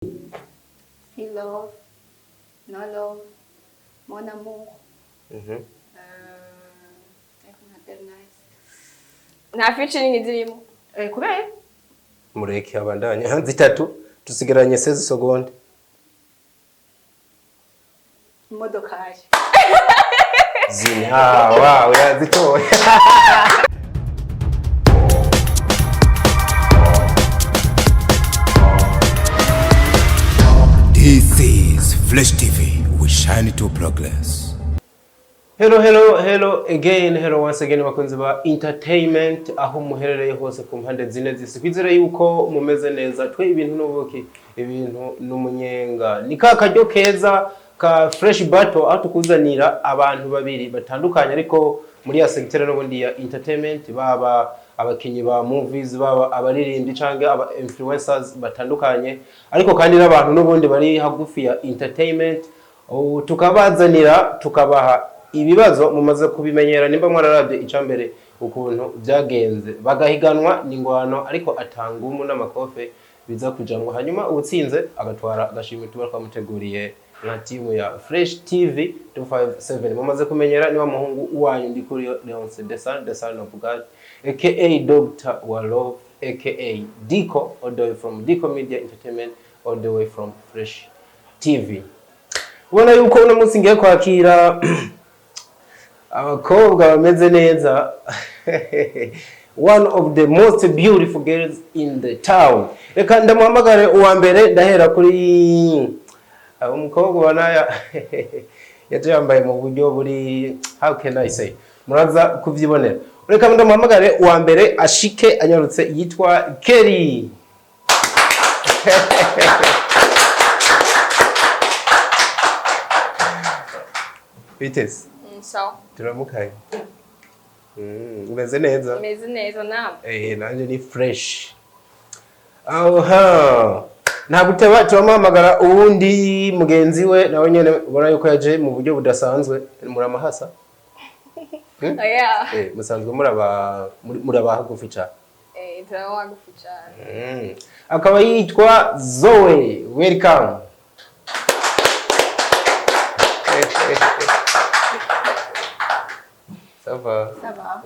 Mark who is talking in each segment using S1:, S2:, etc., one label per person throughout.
S1: Hello, no love, mon amour.
S2: Nta featuring zirimo.
S1: Kubera
S3: mureke abandanye hanze 3 tusigaranye 16 seconde.
S1: imodokari.
S3: Zinya wow yazitoye.
S4: This is Flash TV. We shine to progress.
S3: Hello again, hello once again bakunzi ba entertainment aho muherereye hose ku mpande zine zisi kwizera yuko mumeze neza twe ibintu n'ubuki ibintu n'umunyenga ni karyo keza ka fresh battle aho tukuzanira abantu babiri batandukanye ariko muri ya sector n'ubundi ya entertainment baba abakinyi ba movies baba abaririmbyi canke aba influencers batandukanye ariko kandi n'abantu n'ubundi bari hagufi ya entertainment tukabazanira tukabaha ibibazo mumaze kubimenyera nimba mwararavye icambere ukuntu byagenze bagahiganwa n'ingwano ariko atangumu n'amakofe biza kujanwa hanyuma ubutsinze agatwara agashimwe tuba twamuteguriye na timu ya Fresh TV 257 mumaze kumenyera niba muhungu wanyu ndi kuri Leonce the son of God aka Dr. Wallov aka Dico all the way from Dico Media Entertainment all the way from Fresh TV. Ubona yuko uno munsi ngiye kwakira abakobwa bameze neza. One of the most beautiful girls in the town. Reka ndamuhamagare uwa mbere ndahera kuri umukobwa wanaya yaje yambaye mu buryo buri how can I say muraza kuvyibonera. Reka ndamuhamagare uwa mbere ashike anyarutse yitwa Kelly. Bites.
S2: So.
S3: Turamukaye. Umeze neza.
S2: Umeze neza nawe.
S3: Nanje ni fresh. Aha. Naguteba turamuhamagara uwundi mugenzi we nawe nyene ubona yuko yaje mu buryo budasanzwe muramahasa.
S2: Yeah.
S3: Musanzwe muraba hagufi cyane.
S2: Turawa hagufi cyane.
S3: Akaba yitwa Zoe. Welcome. Sava.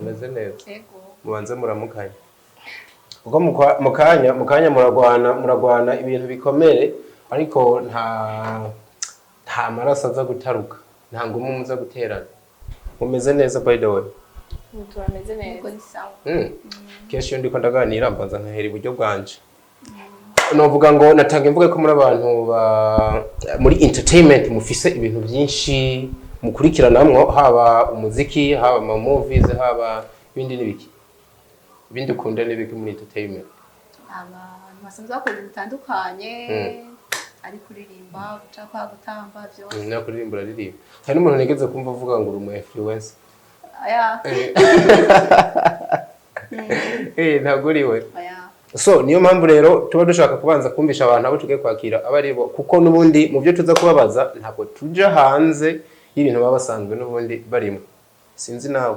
S3: Umeze neza.
S1: Yego.
S3: Mubanze muramukanye. Kuko mukanya muragwana ibintu bikomere ariko nta maraso aza gutaruka nta ngumu muza guterana. Umeze neza by the way.
S2: Turameze neza.
S1: Niko ni sawa.
S3: Kesho ndiko ndaganira mbanza nkahera iburyo bwanje. Novuga ngo natanga imvuga ko muri abantu muri entertainment mufise ibintu byinshi mukurikiranamwo haba umuziki haba ama movies haba ibindi nibiki ibindi ukunda nibiki muri entertainment
S1: Abantu basanzwe bakora bitandukanye ari kuririmba gucapa gutamba byose
S3: na kuririmba aririmba hari n'umuntu nigeze kumva avuga ngo umu influencer
S1: aya
S3: ntabwo uriwe
S1: aya
S3: so niyo mpamvu rero tuba dushaka kubanza kumvisha abantu abo tugiye kwakira abaribo kuko nubundi mu byo tuza kubabaza ntabwo tuja hanze y'ibintu baba basanzwe nubundi barimo sinzi nawe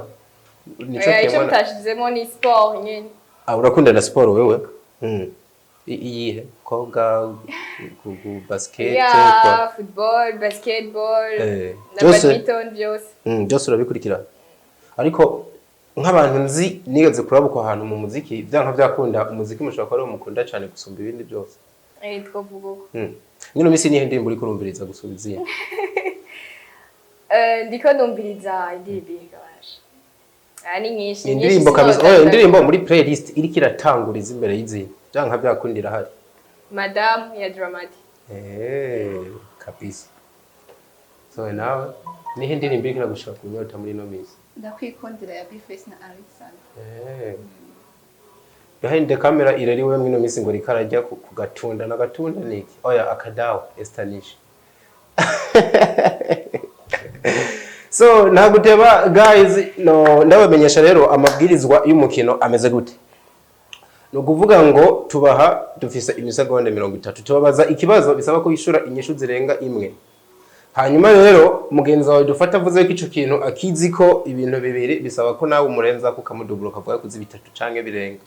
S2: nico mutashizemo ni sport nyene
S3: urakunda na sport wewe iyihe koga basket
S2: football basketball na badminton
S3: byose urabikurikira ariko nk'abantu nzi nigeze kurabuka ahantu mu muziki byanka byakunda umuziki mushobora kuba ari umukunda cyane gusumba ibindi byose
S2: twavuga uko
S3: nyine misi nihe ndirimbo uri kurumviriza gusumba izindi
S2: ndiko ndumviriza Irabire gabaje ani nyinshi
S3: indirimbo kabisa indirimbo muri playlist iri kiratanguriza imbere y'izindi byanka byakundira hari
S2: Madame ya Dramatic
S3: kabisa so nawe nihe ndirimbo iri kiragushaka kunyota muri no misi
S1: ndakwikondera ya Bface na Alexander
S3: behind the camera irariwe mwino misi ngo rikarajya ku gatunda na gatunda niki oya akadawa estanish so ntaguteba guys no ndabamenyesha rero amabwirizwa y'umukino ameze gute no kuvuga ngo tubaha dufise imisegonda 30 tubabaza ikibazo bisaba ko yishura inyishu zirenga imwe hanyuma rero mugenzi wawe dufata avuze ko ico kintu akizi ko ibintu bibiri bisaba ko nawe umurenza ko kamudubura kavuga kuzi bitatu canke birenga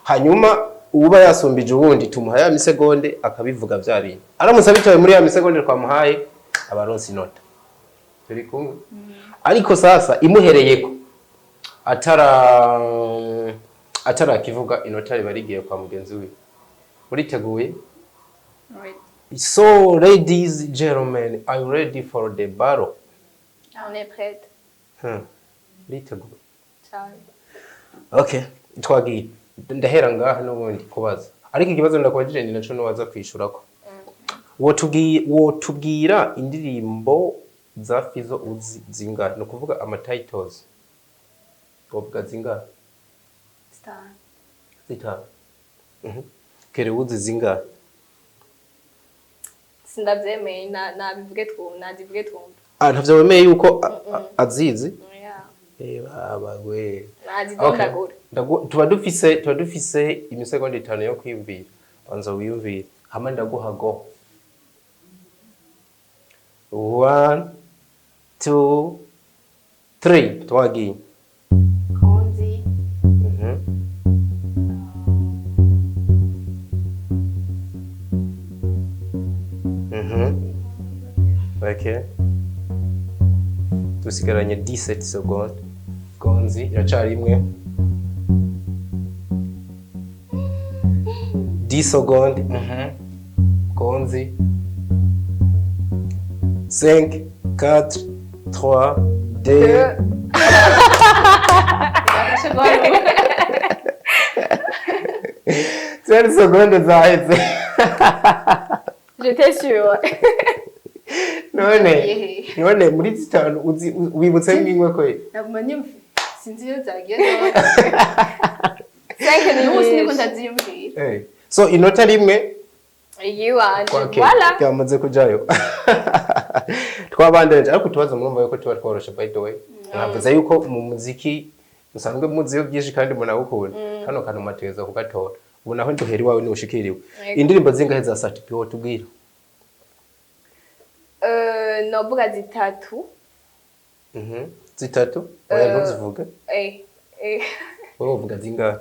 S3: hanyuma uba yasumbije ubundi tumuha ya misegonde akabivuga bya bintu aramutse bitaye muri ya misegonde twamuhaye abaronsi inota turi kumwe ariko sasa imuhereyeko atara kivuga inota riba rigiye kwa mugenzi we uriteguye
S1: Right.
S3: so ladies and gentlemen are you ready for the battle
S2: On est prête.
S3: uriteguye
S2: Ciao.
S3: okay twagiye ndahera ngaha n'ubundi kubaza ariko ikibazo ndakubajije ni naco nowaza kwishurako wotubwira indirimbo za Fizo uzi zingahe no kuvuga ama titles wovuga zingahe
S2: Star.
S3: zitanu kere uzi zingahe
S2: Sindavyemeye nabivuge twumva.
S3: ntavyo wemeye yuko azizi
S2: Yeah.
S3: babagwe
S2: Nazidondagura.
S3: tuba dufise imisegonda 5 yo kwiyumvira banza wiyumvire hamwe ndaguha go 1 2 3 twagiye
S2: Konzi.
S3: Okay. Tusigaranye 17 secondes. Konzi iracari imwe. 10 secondes. Konzi. 5 4 3 2 10 secondes zaheze.
S2: J'étais sûre.
S3: none muri zitanu wibutse nk'imwe ko
S1: Naguma nyumva sinzi iyo zagiye nawe.
S2: Cinq
S1: N'umunsi niko
S2: minutes.
S1: ndaziyumvira.
S3: so inota rimwe
S2: You are.
S3: okay.
S2: Voilà.
S3: Byamaze kujayo twabandanije ariko tubaza murumva yuko tuba tworoshe by the way navuze yuko mu muziki musanzwe muziyo byinshi kandi munawukunda kano kantu mateza kugatora ubu naho nduheri wawe ni ushikiriwe indirimbo zingahe za Satipiwo tubwira
S2: Novuga zitatu.
S3: zitatu oya ntuzivuge wowe uvuga zingahe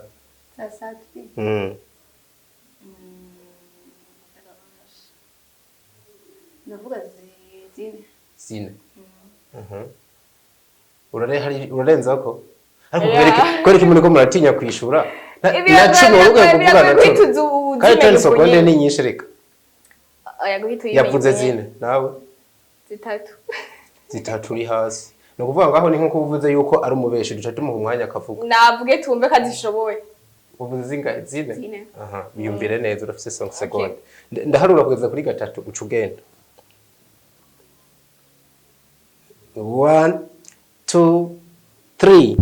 S1: Sasa tupi. Navuga zine.
S3: urarenza ko ariko kwereka umuntu ko muratinya kwishura na cumi urugaye kuvugana cumi kandi 10 secondes ni nyinshi reka yavuze zine nawe zitatu uri hasi no kuvuga ngaho ni nko uvuze yuko ari umubeshi duca tumuha umwanya akavuga
S2: navuge tumbe kazishoboye
S3: uvuze zingahe zine
S1: Zine.
S3: biyumvire neza urafise 5 secondes ndaharura kugeza kuri gatatu uca ugenda 1 2 3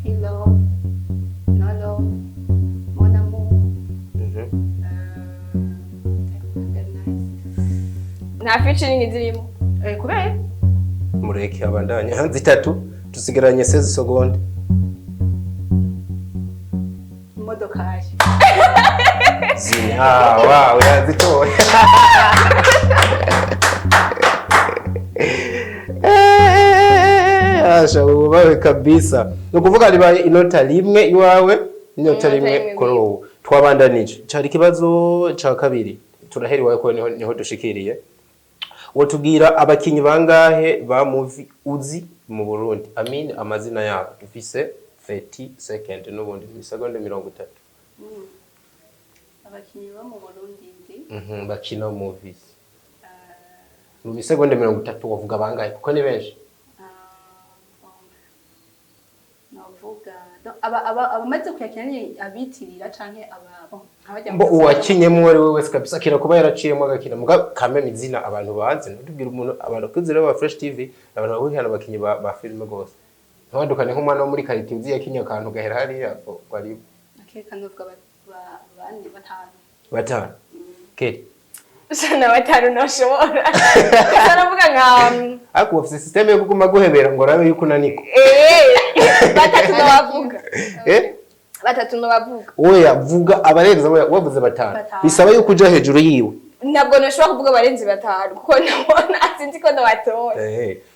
S1: Hello. Nolo. Mon amour.
S2: nta featuring zirimo
S1: Kubera
S3: mureke abandanya zitatu tusigaranye 16 secondes
S1: imodokari.
S3: zine wow yazitoye asha ubawe kabisa no kuvuga ribaye inota rimwe iwawe inota rimwe kuri wowe twabandanije cyari kibazo ca kabiri turaheriwe ko niho dushikiriye wotubwira abakinyi bangahe ba movie uzi mu Burundi amin amazina yabo dufise 30 seconds n'ubundi imisegonda 30
S1: Abakinyi bo mu Burundi nzi.
S3: bakina movies mu misegonda 30 wavuga bangahe kuko ni benshi
S1: Navuga abamaze kuyakina ni abitirira canke ababo
S3: mbo uwakinyemo wari wese kabisa kira kuba yaraciyemo agakina muga kame izina abantu bazi ntubwira umuntu abantu kuzira ba Fresh TV abantu bahurira abakinyi ba filime gose ntwadukane nk'umwana wo muri karite uzi yakinya kantu gahera hariya bari
S1: akeka ndovuga bandi
S3: batanu keri
S2: sana batanu noshobora sanavuga nka
S3: ako ufite system yo kuguma guhebera ngo rabe yuko naniko
S2: batatu nabavuga batatu nabavuga
S3: oya vuga abarenza wavuze batanu bisaba yuko uja hejuru yiwe
S2: ntabwo nashobora kuvuga abarenzi batanu kuko nabona sinzi ko ndabatora.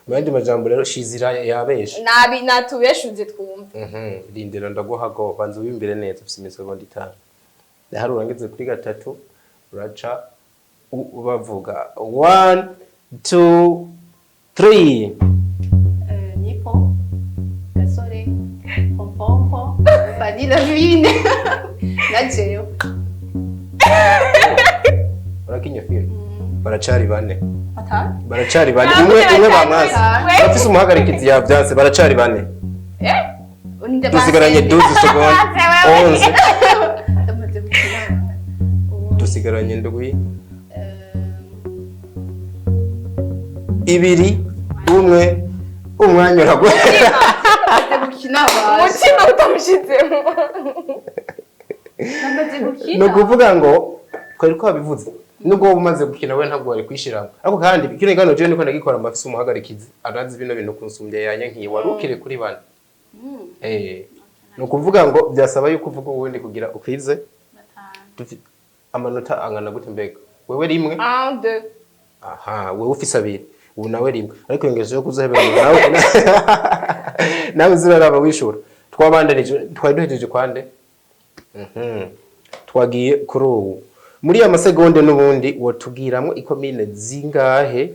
S3: Mwandi majambo rero shizira yabesha.
S2: Natubeshuze twumva.
S3: Rindira ndaguha go banza wimbire neza ufite imisegonda 5. Hari urangeze kuri gatatu uraca ubavuga 1 2 3.
S1: Nipo, gasore, pompompo, vanilla vine, na jewe.
S3: Urakinya film. Baracari bane.
S1: Atanu?
S3: Baracari bane. Umwe bamaze. Bafise umuhagarikizi yavyanse baracari bane. Dusigaranye 12 secondes. 11.
S1: Ndamaze gukina.
S3: Dusigaranye ndwi. 2 1 umwanya uragwa.
S1: Ndamaze gukina abantu.
S2: Umutima utamushizemo.
S1: Ndamaze gukina.
S3: No kuvuga ngo kwari ko babivuze. Nubwo umaze gukina we ntabwo wari kwishiramo. Ariko kandi kino gano je niko ndagikora amafisi umuhagarikizi. Arazi bino bintu kunsumbye yanya nkiye warukire kuri bane. No kuvuga ngo byasaba yuko uvuga ubundi kugira ukwize. Amanota angana gute mbega? Wewe rimwe?
S2: 1 2.
S3: Aha, wewe ufise abiri. Ubu nawe rimwe. Ariko yengeje yo kuzahebera nawe. Nawe ziraraba wishura. Twabandanije twari duhejeje kwande. Twagiye kuri ubu. Muri ya masegonde nubundi wotugiramwe ikomine zingahe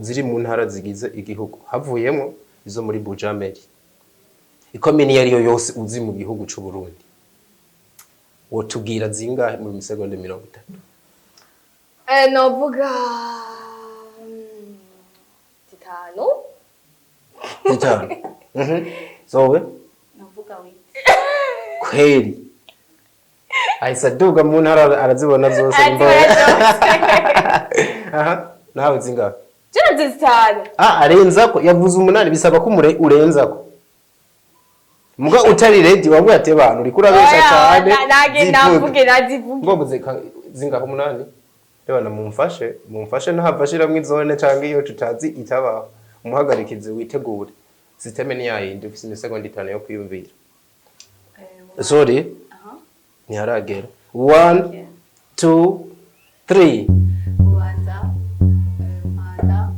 S3: ziri mu ntara zigize igihugu. Havuyemo izo muri Bujameri. Ikomine yari yo yose uzi mu gihugu cy'u Burundi. Wotugira zingahe muri misegonde 30?
S2: Novuga 5.
S3: 5. Zowe?
S1: Navuga we.
S3: Kweli. Aisa duga mu ntara arazibona zose
S2: mbo.
S3: Aha, nawe zingahe?
S2: Jana 5.
S3: Arenza ko yavuze 8 bisaba ko urenza ko. Muga utari ready wabwo ate bantu uri kurabesha cyane.
S2: Nage navuge nazivuge.
S3: Ngo buze zingahe 8? Reba na mumfashe ntahafashira mu izone cyangwa iyo tutazi itaba umuhagarikizi witegure. Systeme ni yayindi ufite imisegonda 5 yo kwiyumvira. Sorry. Ntiharagera. 1 2 3.
S1: Ubanza Manda,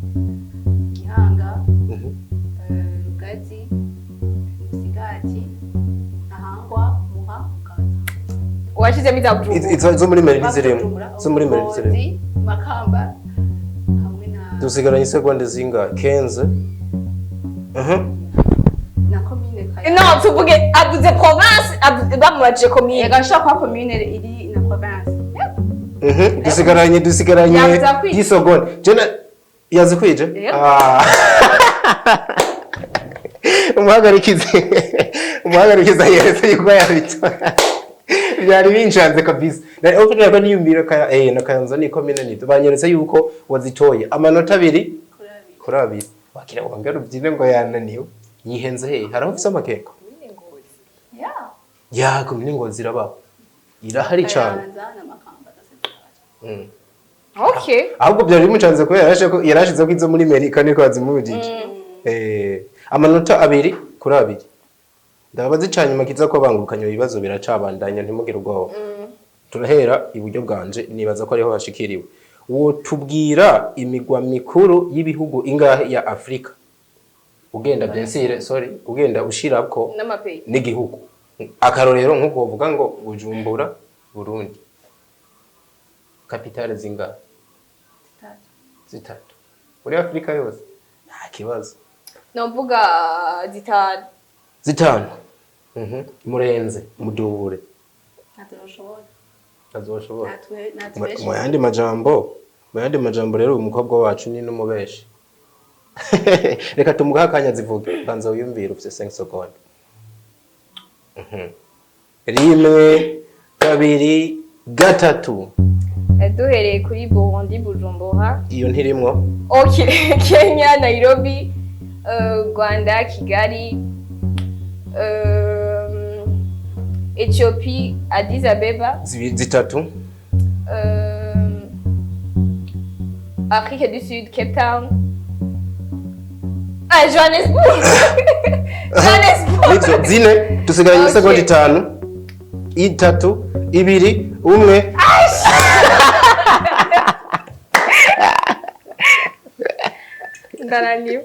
S1: Gihanga, Rugazi, Musigati, Ahangwa, Muha,
S2: Washizemo izabujumbura.
S3: Zo muri Meri zirimo. Zo muri Meri zirimo.
S1: Makamba hamwe na
S3: dusigaranye isegonde zingahe? 15.
S1: na commune Kaya.
S2: No, tuvuge aduze province bamubaje commune.
S1: Yega nshaka kwa commune iri na province.
S3: Dusigaranye 10 seconde. Jena yazi kwije? Umuhagarikizi yeretse yuko yabitwa. Byari binshanze kabisa. Na okira ko niyumbira kaya na Kayanza ni commune ni banyeretse yuko wazitoye. Amanota 2 kuri 2. Wakira wangara ubyine ngo yananiwe. Yihenze he haraho ufise amakeko. Ya commune Ngozi iraba. Irahari cyane.
S2: Okay.
S3: Ahubwo byari bimucanze ko yarashize ko izo muri Amerika niko azimubujije. Amanota 2 kuri 2. Ndabazi cyanyuma kiza ko bangukanye ibibazo biracabandanya ntimugire ubwoba. Turahera iburyo bwanje nibaza ko ariho hashikiriwe. Wo tubwira imigwa mikuru y'ibihugu ingahe ya Afrika. Ugenda bensire ugenda ushirako n'igihugu. Akarorero nkuko uvuga ngo Bujumbura Burundi. Kapitale zingahe? 3. Muri Afrika yose nta kibazo.
S2: Novuga 5.
S3: Murenze mudubure. Azoshobora. Mu yandi majambo rero umukobwa wacu ni numubeshi. Reka tumuga akanya zivuge banza uyumvira ufite 5 secondes. 1 2 3.
S2: Duhereye kuri Burundi Bujumbura.
S3: Iyo ntirimwo.
S2: Okay, Kenya Nairobi, Rwanda Kigali, Ethiopia Addis Abeba.
S3: 3.
S2: Afrique du Sud Cape Town. Johannesburg.
S3: Johannesburg. Zine tusigaye seconde 5. 3 2 1.
S2: Ndananiwe.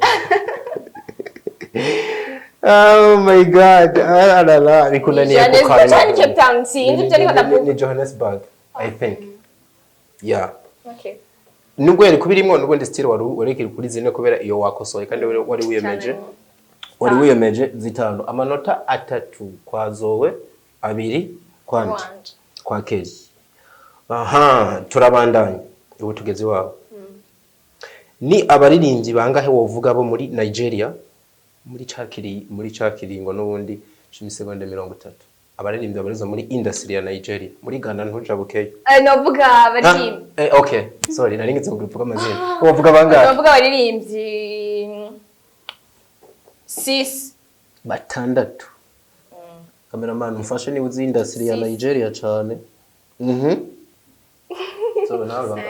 S3: Oh my god. La bikunaniye ku kantu.
S2: Cyane Cape Town sinzi byo ariko ndavuga.
S3: Ni Johannesburg, I think. Yeah.
S2: Okay.
S3: Nubwo yari kubirimo nubwo ndi still wari kuri zine kubera iyo wakosoye kandi wari wiyemeje. Wari wiyemeje zitanu. Amanota 3 kwa Zoe, 2 kwanje. Kwa Kelly. Aha, turabandanye. Ubu tugeze wabo. Ni abaririmbyi bangahe wovuga bo muri Nigeria? Muri cakiringo n'ubundi 10 seconde 30. Abaririmbyi abariza muri industry ya Nigeria. Muri Ghana ntujabukeyo.
S2: Novuga abaririmbyi.
S3: Okay, sorry, nari ngitse kuvuga amazina. Wovuga bangahe?
S2: Novuga abaririmbyi 6.
S3: Batandatu. Cameraman mfashe ni uzi industry ya Nigeria cyane. So nawe banga.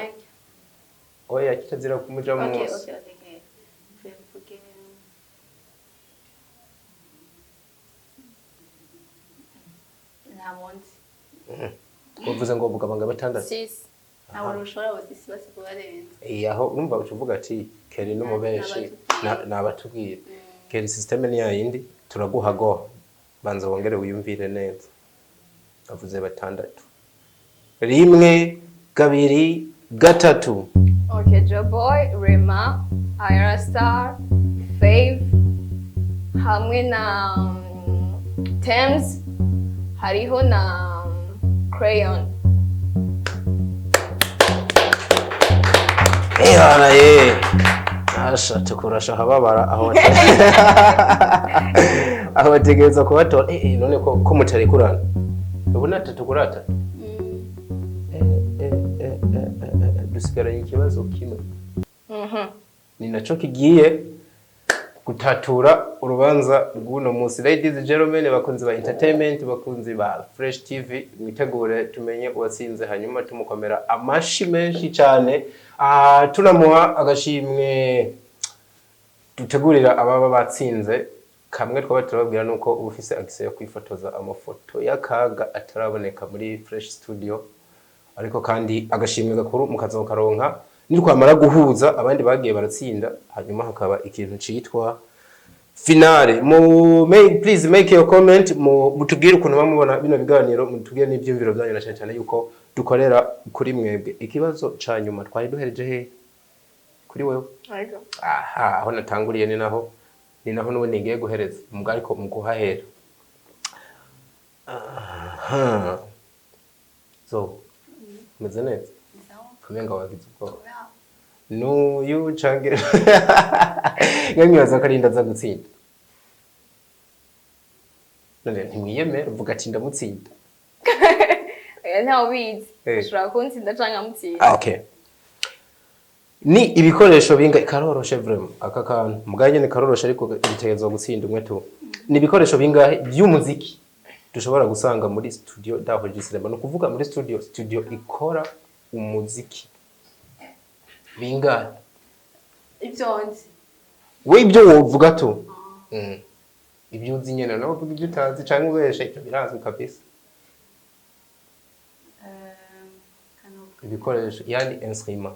S3: Oya kitazira kumuja mu.
S1: Okay.
S3: Uvuze ngo uvuga banga batandatu.
S2: 6.
S1: Ntabwo ushobora bose bose kubarenza.
S3: Aho urumva ucuvuga ati Kelly n'umubeshi nabatubwira. Kelly system ni yindi turaguha go. Banza wongere wiyumvire neza. Avuze batandatu. 1, 2, 3.
S2: Okay, Joboy, Rema, Ira Star, Fave, hamwe na Thames, hariho na Crayon.
S3: Ehana ye. Asha tukurasha hababara aho bategereza kubatora none ko mutari kurana. Ubu natatu kurata. Dusigaranye ikibazo kimwe. Ni naco kigiye gutatura urubanza rw'uno munsi. Ladies and gentlemen, bakunzi ba entertainment, bakunzi ba Fresh TV, mwitegure tumenye uwatsinze hanyuma tumukomera amashi menshi cyane. Tunamuha agashimwe dutegurira ababa batsinze. Kamwe twaba turababwira nuko ubufise access yo kwifotoza amafoto y'akaga ataraboneka muri Fresh Studio. Ariko kandi agashimwe gakuru mukazokaronka nirwamara guhuza abandi bagiye baratsinda hanyuma hakaba ikintu citwa finale. Please make your comment mutubwire ukuntu bamubona bino biganiro, mutubwire n'ibyumviro byanyu na cyane yuko dukorera kuri mwebwe. Ikibazo ca nyuma twari duhereje he kuri wewe? Aha, aho natanguriye ni naho n'ubundi ngiye guhereza mugari ariko muguhahera. Aha. So meze neza. Kumenga wagize ubwo. No you change. Ngamwibaza ko arinda za gutsinda. None ntimwiyemera uvuga ati ndamutsinda.
S2: Ntawe ubizi. Ushobora kuntsinda canke amutsinda.
S3: Okay. Ni ibikoresho binga karoroshe vraiment aka kantu muganye ni karoroshe ariko bitegerezwa gutsinda umwe tu. Ni ibikoresho bingahe by'umuziki dushobora gusanga muri studio dahogisirema no kuvuga muri studio ikora umuziki bingahe?
S1: Ibyonzi.
S3: We ibyo wovuga tu. Ibyo uzi nyene no kuvuga ibyo utazi canke ubeshe icyo birazwi kabisa. Ibikoresho yani instrument.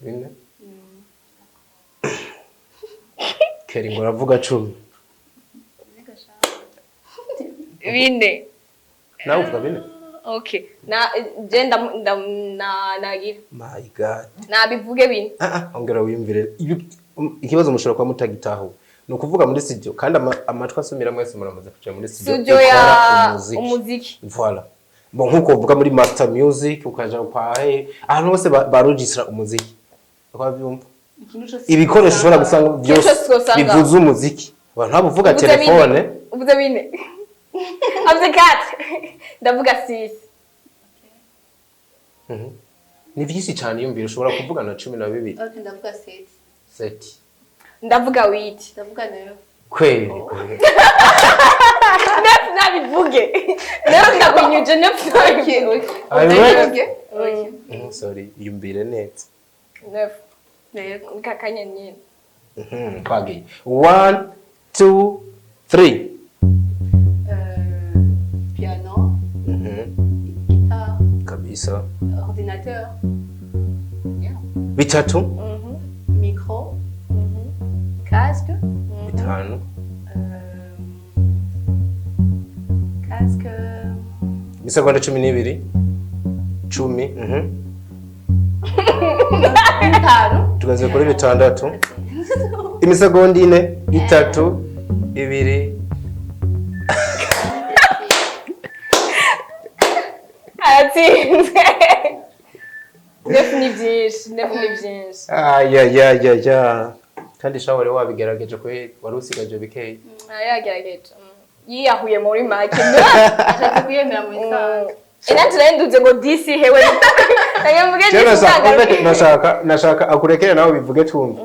S3: Bine? Keri ngo ravuga 10.
S2: Bine.
S3: Nawe uvuga bine?
S2: Okay. Nagira.
S3: My God.
S2: Nabivuge bine.
S3: Ongera wiyumvire. Ikibazo mushobora kwa mutagitaho. No kuvuga muri studio kandi amatwa asumira mwese muramaze kuja muri
S2: studio ya umuziki.
S3: Voilà. Bon nkuko uvuga muri master music ukaja kwahe ahantu hose baregistra umuziki. Kwavyumva. Ibikoresho ushobora gusanga byose bivuza umuziki. Abantu bavuga telefone.
S2: Uvuze bine. Avuze 4. Ndavuga 6.
S3: Ni byinshi cyane yumvira ushobora kuvuga na 12.
S1: Okay, ndavuga 7.
S3: 7.
S2: Ndavuga 8.
S1: Ndavuga 9.
S3: Kweli.
S2: Nabivuge. Nawe ndakunyuje nepfo.
S1: Okay.
S3: Sorry, yumbire neza.
S2: 9. Kakanya nyine.
S3: Kwagiye. 1 2 3.
S1: Piano. Guitare.
S3: Kabisa.
S1: Ordinateur.
S3: bitatu
S1: micro, casque,
S3: bitanu
S1: casque,
S3: imisegonda 12 10
S1: bitanu,
S3: tugaze kuri bitandatu imisegonda 4 3 2
S2: aratsinze. Nefu ni byinshi.
S3: ya kandi shawari wabigerageje ko wari usigaje bikeyi.
S2: Yagerageje. Yiyahuye muri make.
S1: ashatse kuyemera mu isanga.
S2: Ina turenduze ngo DC hewe.
S3: Nashaka akurekere nawe bivuge twumve.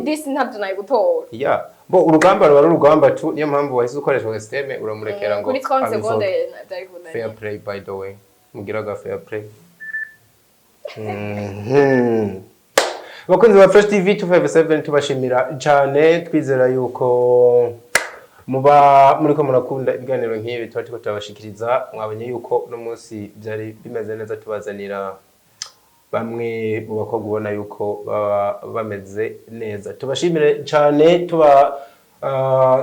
S2: DC ntabyo nayi gutora.
S3: Ya bo urugamba ruba urugamba tu niyo mpamvu wahise ukoresha systeme uramurekera ngo
S2: kuri 30 seconde ndari kubona.
S3: Fair play by the way. Mugiraga fair play. Bakunzi ba Fresh TV 257 tubashimira cyane twizera yuko muba muri ko murakunda ibiganiro nk'ibi tuba turabashikiriza mwabonye yuko no munsi byari bimeze neza tubazanira bamwe mu bakobwa ubona yuko bameze neza tubashimire cyane tuba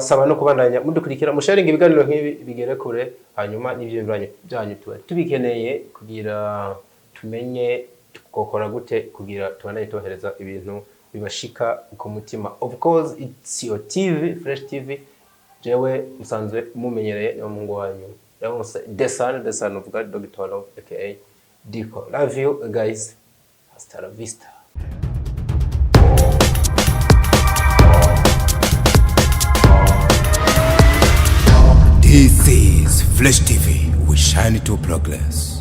S3: saba no kubandanya mudukurikira musharinga ibiganiro nk'ibi bigere kure hanyuma n'ivyo byanyu tuba tubikeneye kugira tumenye tukokora gute kugira tubandanye tohereza ibintu bibashika ku mutima. Of course it's your TV Fresh TV. Jewe musanzwe mumenyereye no mungu wanyu. Yaronse the son of God Dr. Love aka Dico. Love you guys. Hasta la vista.
S4: This is Flash TV. We shine to progress.